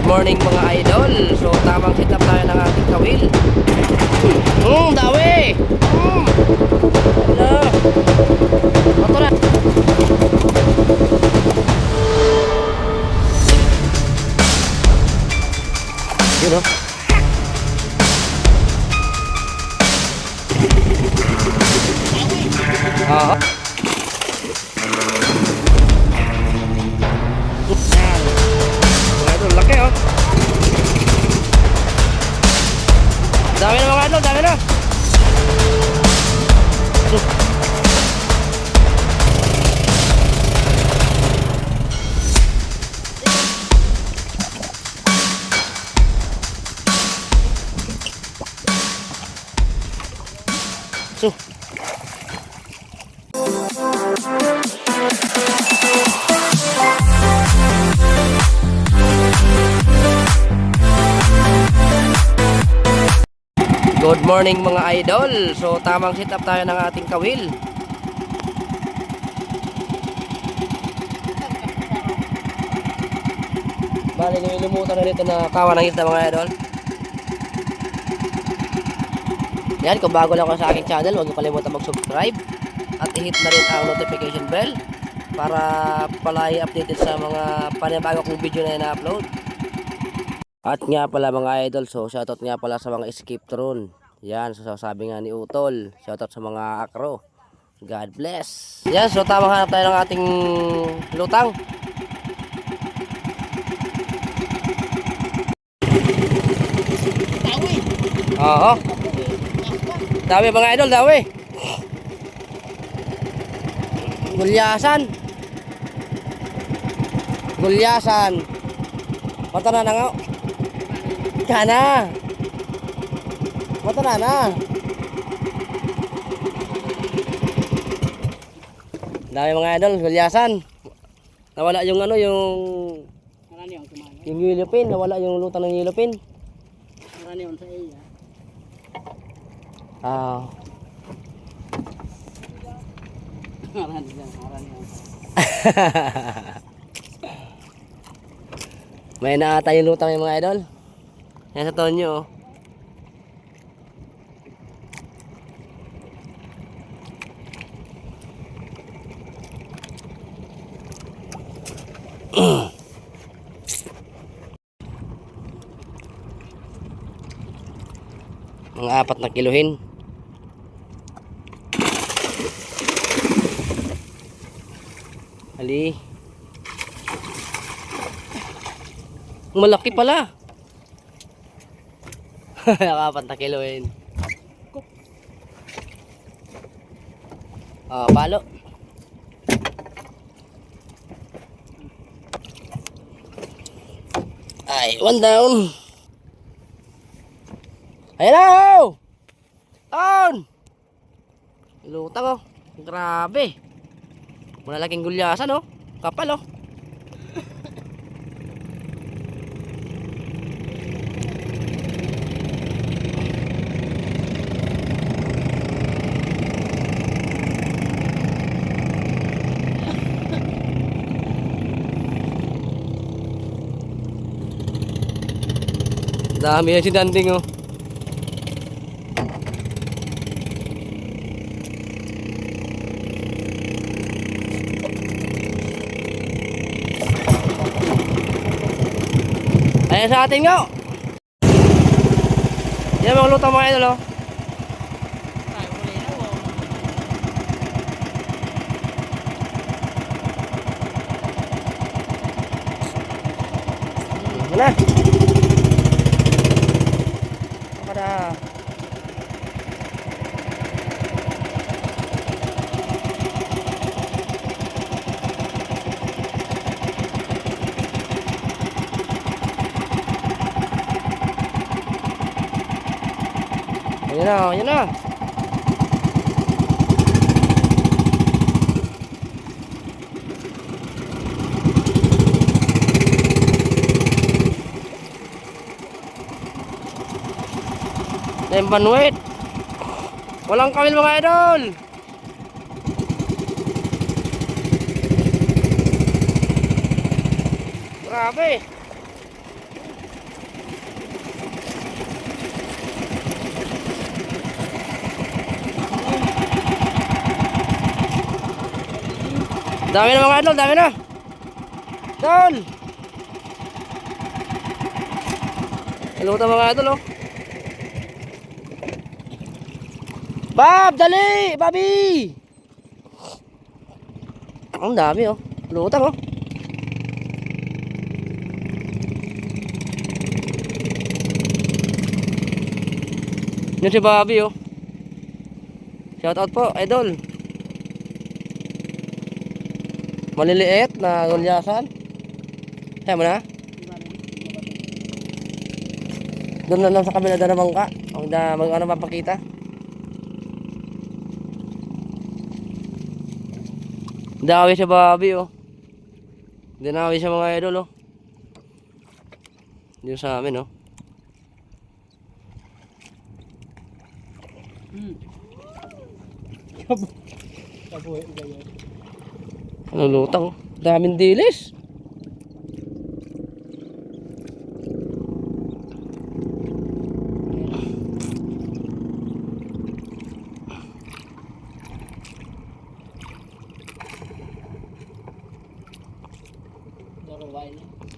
morning mga idol. So tamang setup tayo ng ating kawil. Dawi! Wala. Ito na. Yun o. Aha. Laki oh. Dami na mga idol, dami na. Good morning mga idol. So tamang setup tayo ng ating kawil. Bali nilumutan na dito na kawan ng isda mga idol. Yan, kung bago lang ako sa aking channel, huwag niyo kalimutan mag-subscribe at i-hit na rin ang notification bell para palagi updated sa mga panibago kong video na ina-upload. At nga pala mga idol, so shoutout nga pala sa mga skip drone. Yan, so sabi nga ni Utol, shoutout sa mga akro. God bless. Yan, so tamang hanap tayo ng ating lutang. Oo. Dawi mga idol, dawi. Gulyasan. Gulyasan. Mata na nga. Kana. Mata na. Dami mga idol, gulyasan. Nawala yung ano, yung yellow pin, nawala yung lutang ng yellow pin. Marani on sa iya. Marani lang, marani on. May naata yung lutang yung mga idol. Yan sa Tonyo. Mga 4 na kiluhin. Ali. Malaki pala. Naka 4 na kiluhin. Palo. Ay, one down. Ayan na! On! Lutang oh. Grabe. Malalaking gulyasan oh. Kapal oh. Dami yan si Danding oh. Ayan sa atin nga. Yan mga lutang mga idol oh. Wala. Para Ayan na. Tembanwit. Walang kawil mga idol. Grabe. Dami na mga idol, dami na. Idol! Iluto mga idol oh. Bob, dali! Bobby! Ang dami oh. Lutang oh. Yan si Bobby oh. Shout out po, idol. Maliliit na gulyasan. Kaya mo na? Doon na lang sa kabila na naman ka. Mag ano mapakita. Dawi si Bobby oh. Dinawi siya mga idol oh. Dito sa amin oh. Ano lutang? Daming dilis.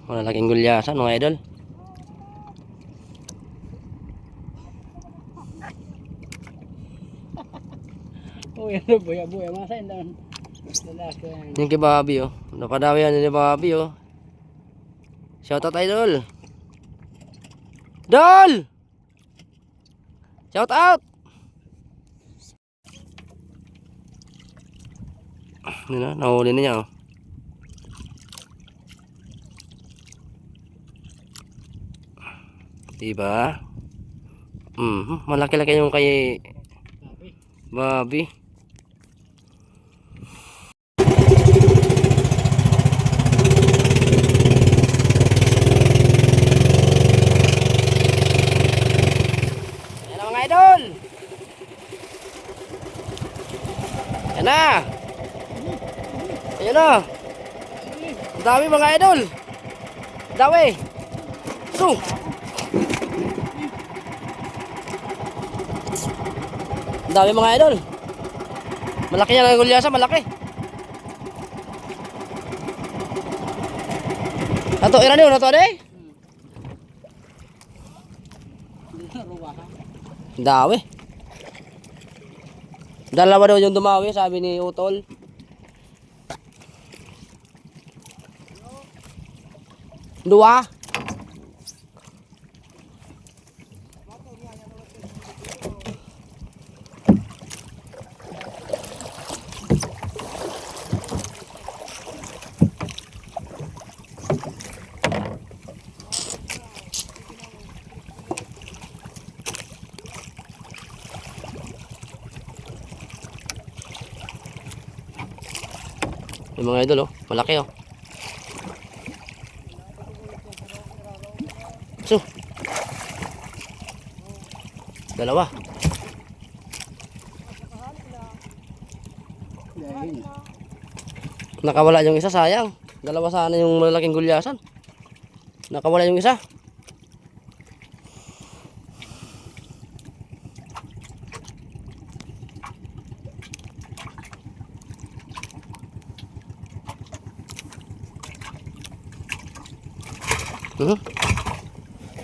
Wala laking gulyasan mga idol. Oh, yan na buya masa indan. Lalaki yan. Yung kay Bobby oh. Napadawi yan ni Bobby oh. Shout out idol. Dol! Shout out! Yun na, nahuli na niya oh. Diba? Malaki-laki yung kay Bobby. Ayan na mga idol. Ayan na. Ayan na. Ang dami mga idol. Dami. So. Ang dami mga idol. Malaki yan ang gulyasa, malaki. Ato, iran yun, ato ade? Dawi. Dalawa daw yung dumawi, sabi ni Utol. Dua. Yung mga idol oh, malaki oh. So. Dalawa. Nakawala yung isa, sayang. Dalawa sana yung malaking gulyasan. Nakawala yung isa.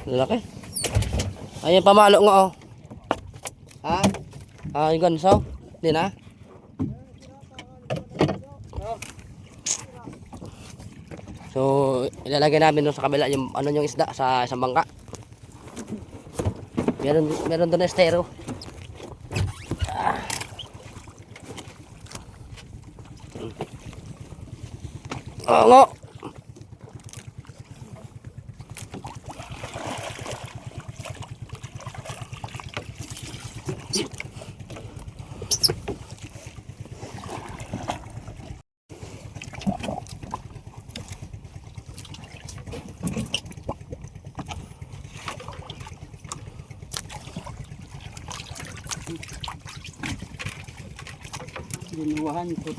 Lalaki. Ayan pamalo nga oh. Ha? Yung ganso. Hindi na. So ilalagay namin doon sa kabila yung ano yung isda sa isang bangka. Meron doon na estero. Ngo. Dinuwahan ko.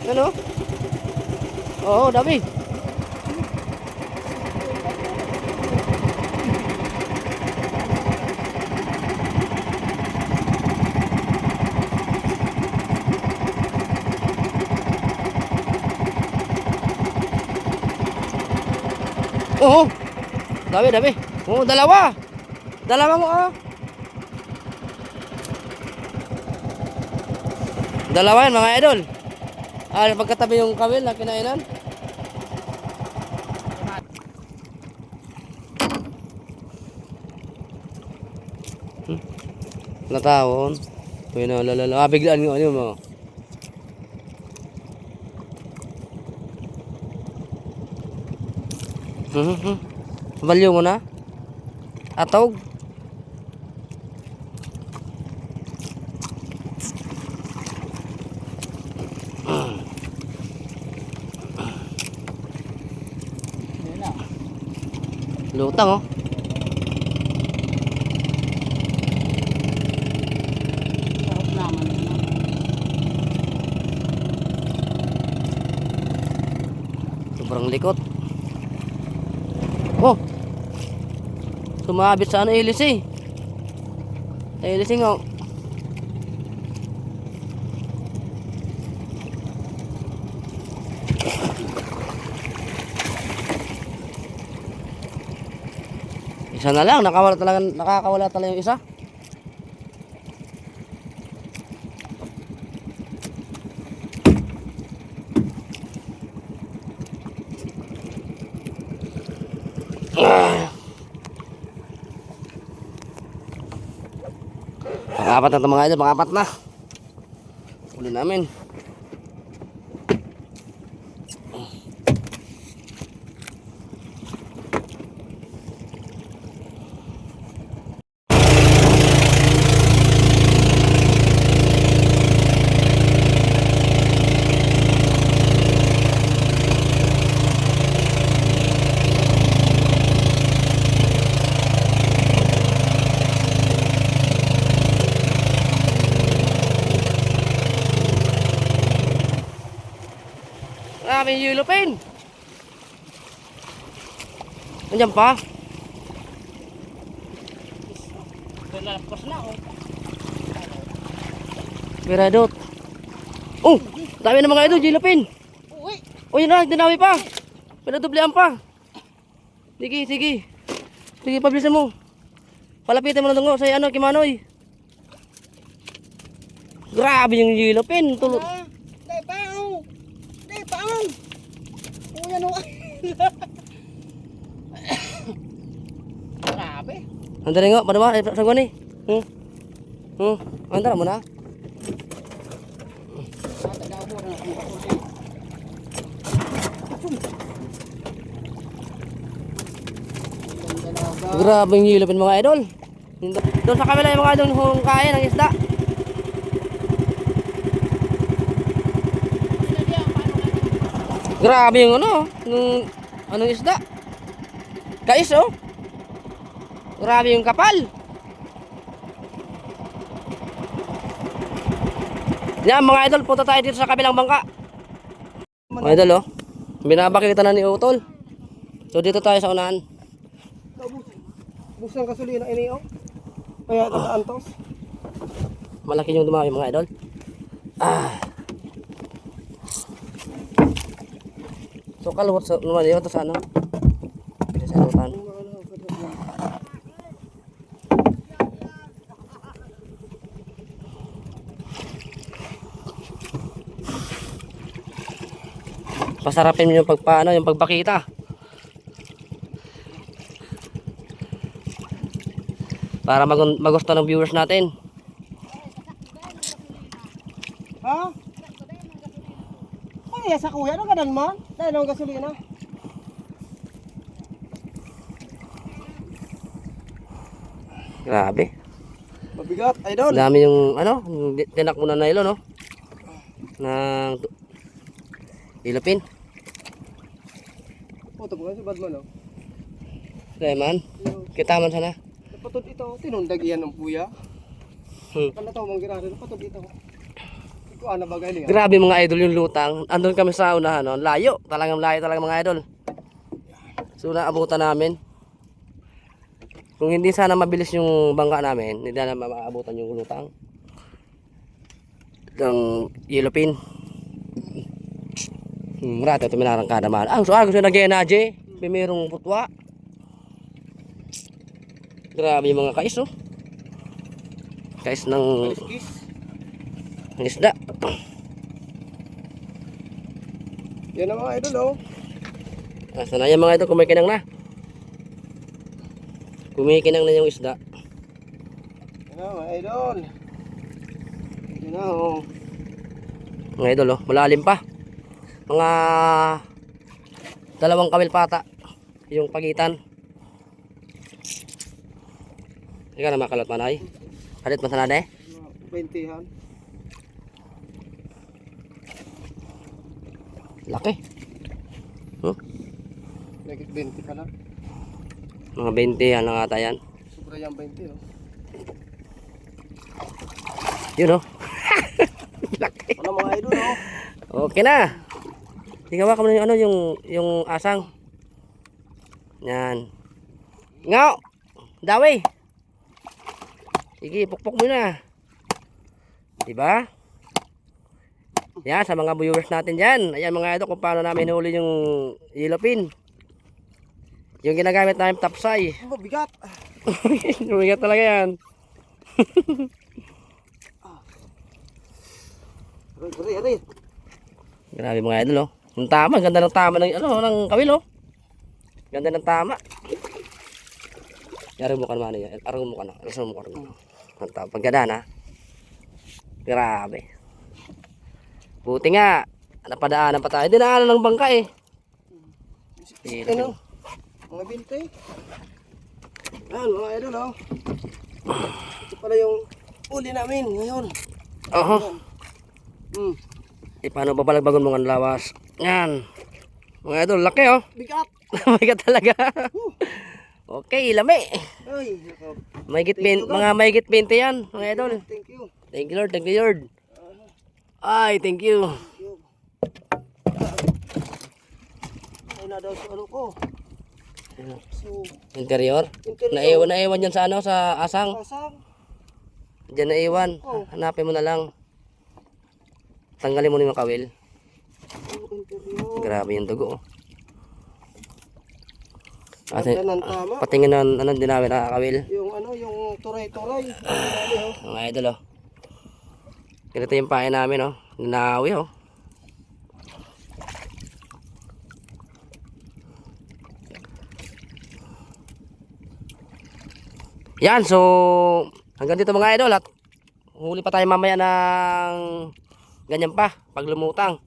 Ano? Oo, dami. Oo. Dami, dami. Oo, dalawa. Dalawa mo, ah. Dalawa yan, mga idol. Ah, pagkatabi yung kawil na kinainan. Natawon. Uy na, lalala. Ah, biglaan nga ano mo. Value mo na? Atog? Yun na. Lutang oh. Sarap naman. Sobrang likot. Oh. Sumabit sa ano ilis eh. Sa ilis eh nga. Isa na lang, nakakawala talaga yung isa. Pang-apat na ito mga idol, pang-apat na. Ulo namin. May yellow pen. Nandiyan pa. Lalapos na oh. Piradot. Oh, dami na mga idol, yellow pen. Uy. Oh, yun na, dinawi pa. Pinadublean pa. Sige, sige. Sige, pabilisan mo. Palapitin mo na tungo sa ano, Kimanoy. Grabe yung yellow pen. Tulog. Dai pao. Dai pao. Oh, yan oh. Grabe. Andali nga, pada ba? Sa gua ni. Andara mo na. Grabe yung yellow pen mga idol. Doon sa kabila yung mga idol yung kain ng isda. Grabe yung ano, anong isda. Kais oh. Grabe yung kapal. Yan mga idol, punta tayo dito sa kabilang bangka. Mga idol oh, binabaki kita na ni Utol. So dito tayo sa unahan. Bus ng gasolina ini oh. Kaya antos. Malaki yung dumami mga idol. So kalawat sa naman yun, ito sa ano? Pili sa anutan. Pasarapin mo yung pagpaano, yung pagbakita. Para magusto ng viewers natin. Ha? Ay, sa kuya, ano ganan mo? Dahil ang gasolina. Grabe. Mabigat, idol. Dami yung ano, tinak mo na nylon no. Ng ilapin. Puto mo si Badman oh. Lemon. Kita man sana. Napatod ito, tinundag iyan ng kuya. Ano to, mong ginari, napatod ito. Ito ana bagay niya. Grabe mga idol yung lutang. Andun kami sa unahan no. Layo, talagang layo talaga mga idol. So naabutan namin. Kung hindi sana mabilis yung bangka namin, hindi na maabutan yung lutang. Ng yellow pin. Marata ito minarangkada man. Ang suar gusto na gena je. pimerong putwa. Grabe yung mga kais, oh. Kais ng isda. Yan ang mga idol, oh. Sana yan mga idol, kumikinang na. Kumikinang na yung isda. Yan ang mga idol. Yan na, oh. Mga idol, oh, malalim pa. Mga 2 kamil pata yung pagitan. Ika na makalot manay. Kalit man sana eh. 20-han. Laki. Huh? Nagit 20 pala. Mga 20 yan lang ata yan. Sobra yung 20, oh. Yun, oh. Laki. Ano mga idol, oh. Okay na. Tingnan mo yung ano yung asang. Yan. Ngao. Dawi. Sige, pukpok mo na. Diba? Yan, sa mga viewers natin dyan. Ayan mga idol kung paano namin huli yung yellow pin. Yung ginagamit namin tapsay. Ano, bigat. Lumigat talaga yan. Aray. Grabe mga idol, oh. Yung tama, ganda ng tama ng ano ng kawil, oh. Ganda ng tama. Yari mo ka naman yan. Arang mo ka na. Arang mo ka na. Ang tama. Pagkadaan, ha. Grabe. Buti nga. Napadaanan pa tayo. Dinaanan ng bangka, eh. Ano? Mga 20. Yan, mga idol, oh. Ito pala yung uli namin ngayon. Oho. Hmm. Eh, paano papalagbagon mo ng lawas? Yan. Mga idol, laki, oh. Bigat. Bigat talaga. Okay, lami. Ay, nako. Mga mahigit 20 yan, mga idol. Thank you. Thank you, Lord. Thank you, Lord. Ay, thank you. Ay na daw sa ano ko. So, Interior. interior. Naiwan yan sa ano, sa asang. Pasang. Diyan naiwan. Oh. Hanapin mo na lang. Tanggalin mo na yung kawil. Interior. Grabe yung dugo, oh. Kasi, ng tama. Patingin na ano din namin na kawil. Yung ano, yung turay-turay. Mga idol, oh. Ganito yung pain namin, oh. Ninawi, oh. Yan, so hanggang dito mga idol at huli pa tayo mamaya ng ganyan pa pag lumutang.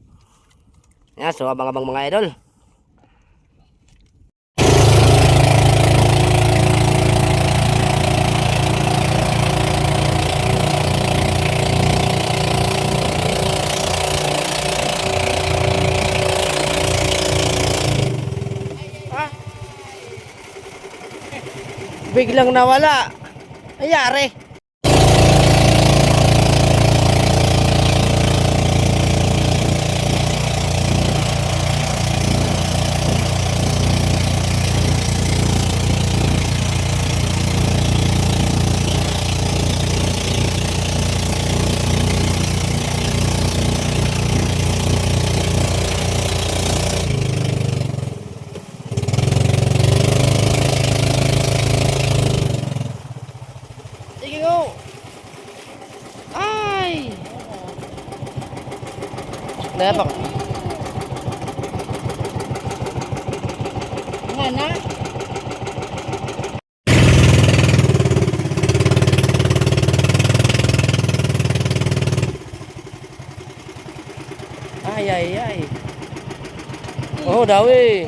Yan, so abang-abang mga idol. Biglang nawala. Ayari. Sige go. Ay. Dapat. Mana? Ay. Oh, dawi.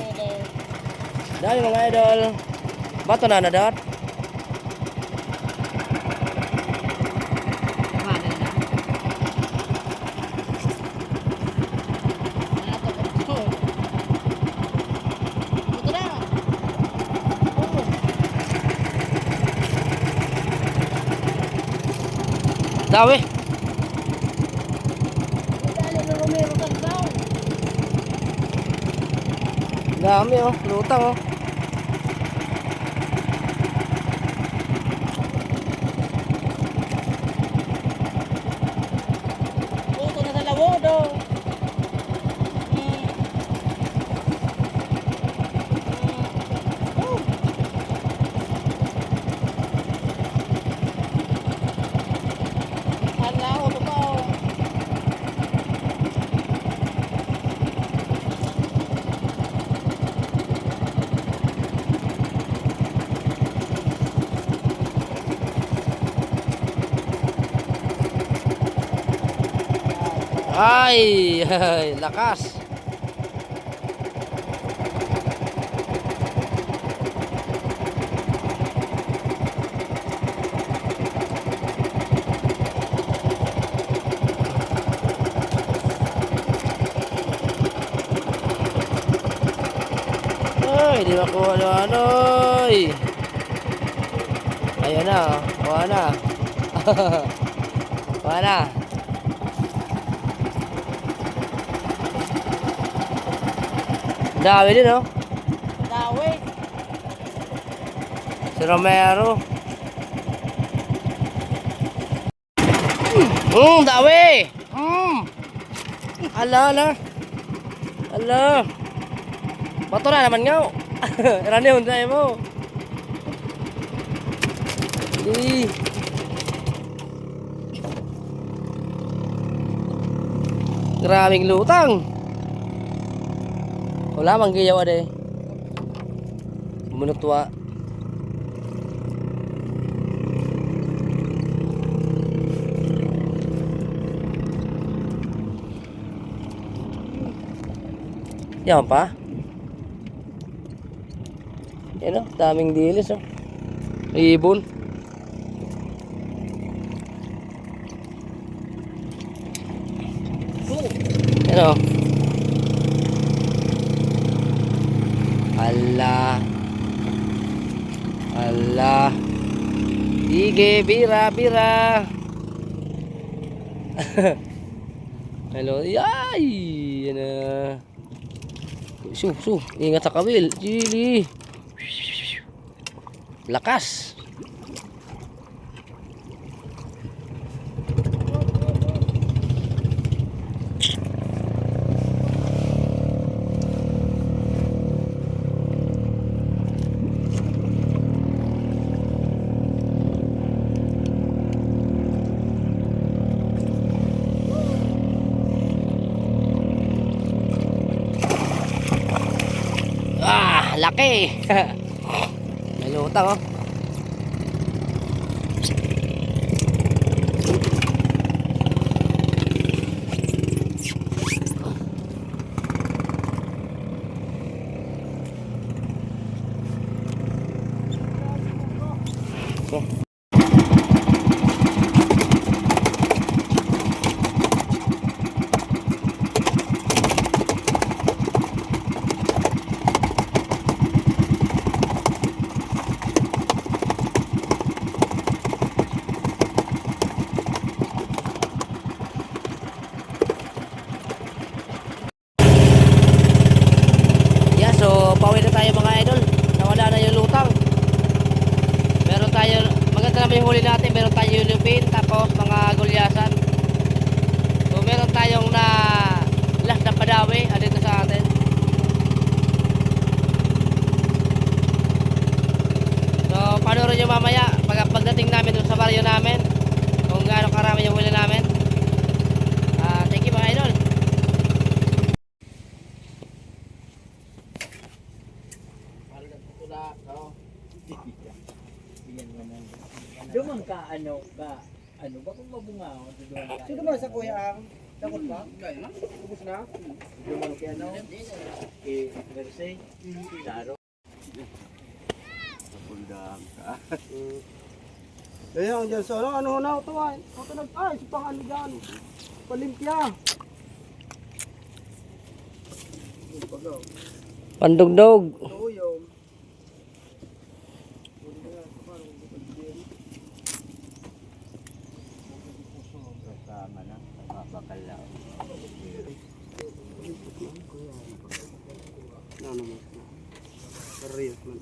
Dawi mga idol. Bato na dot. Dawi. Dami, oh, lutang, oh. Puto na sa lawodo. Ay, ay, lakas. Ay, di makuha ano. Ayan na, oh. Kuha na. Kuha na. Dami din, oh. Dawi. Si Romero. Dawi. Ala, ala. Ala. Bato na naman nga. Rani, hunday mo. Ih. Grabing lutang. Wala mang giyaw ade. Munutwa. Yan pa. Yan o, daming dilis o. Ibon. Yan o. Allah. Allah. Sige, bira, bira. Hello. Yay! Yan na. Ingat sa kawil. Chili. Lakas. Laki. May lutang oh. So, pauwi na tayo mga idol. Nawala na yung lutang. Meron tayo, maganda naman yung huli natin. Meron tayo yung lupin, tapos mga gulyasan. So, meron tayong na last na padawi. Dito sa atin. So, panoorin nyo mamaya pagdating namin dun sa baryo namin. Kung gaano karami yung huli namin. Thank you mga idol. Duman ka ano ba kung mabunga duman ka. Sino ba sa kuya ang takot ba? Ubus na? Duman ka ano? Mercy. Laro. Pundang ka. Ayan, dyan sa ano na ito ay. Ito ay, si pang ano dyan. Palimpya. Pandugdog. Ito yung. Kasama na. Bakal lang. Ano naman. Kariyot man.